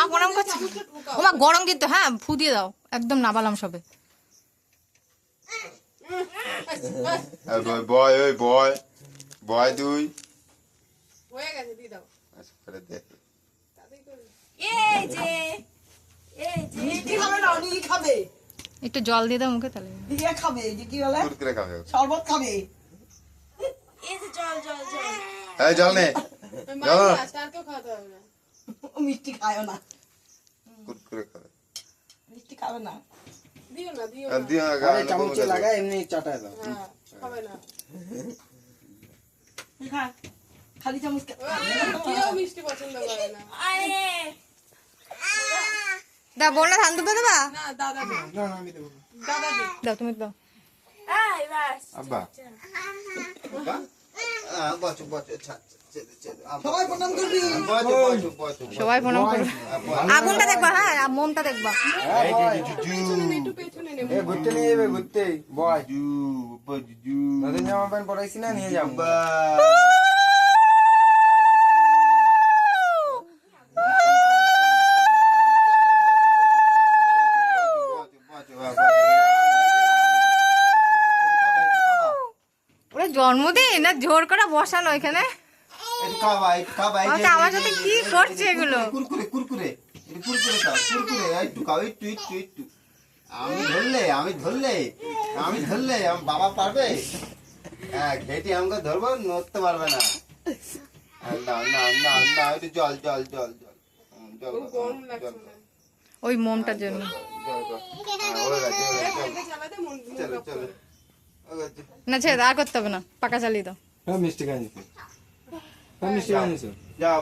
মা প্রণাম করছে। ও মা গরম কিন্তু, হ্যাঁ ফু দিয়ে দাও, একদম নাবালাম সবে। বয় ওই বয় বয় দুই হয়ে গেছে, দিয়ে দাও। আচ্ছা করে দে। এই যে মিষ্টি খাবে না, অনেক খাবে। একটু জল দিয়ে দাও মুখে, তাহলে দিয়ে খাবে, যে কি বলে কুরকুরে খাবে। শরবত খাবে। এই যে জল জল জল। এই জল নে, মাঝে আসতে আর কেউ খাওয়াতে হবে না। ও মিষ্টি খায় না, কুরকুরে খাবে। মিষ্টি খাবে না। দিও না, দিও আর না। দিও না আরে চামচে লাগায় এমনি চাটায় দাও। হ্যাঁ, খাবে না। খা, খালি চামচ কেউ মিষ্টি পছন্দ করে না। দা বোনা ধান দুটো দেবা, না, দাদা দে। না না আমি দেবো না। দাদা দে। দাও তুমি দাও। আব্বা আব্বা বাচু বাচু সবাই প্রণাম করবি। বাচু বাচু বাচু সবাই প্রণাম করো। আগুনটা দেখবা, হ্যাঁ মনটা দেখবা। এই বয়। পেছনে একটু পেছনে নেব। এ ঘুরতে নিয়ে যাবে ঘুরতে বয়। জু বাজু নতুন জামা প্যান্ট পরাইছি না নিয়ে যাবো। বা ওরা জন্মদিন না জোর করে বসানো এখানে। আচ্ছা, আমার সাথে কি করছে এগুলো? কুরকুরে কুরকুরে কুরকুরে খাও কুরকুরে একটু খাও একটু একটু একটু আমি ধরলে আমার বাবা পারবে? হ্যাঁ ঘেটি আমাকে ধরবো, নড়তে পারবে না। না না না না একটু জল জল জল জল জল ওর গরম লাগছে না। ওই মোমটার জন্য। এটা চালাতে মন চলো খারাপ চলো করে। না ছেড়ে দাও, আর করতে হবে না, পাকা চালিয়ে দাও। মিষ্টি খাই নিছো। মিষ্টি খাই নিছো। যাও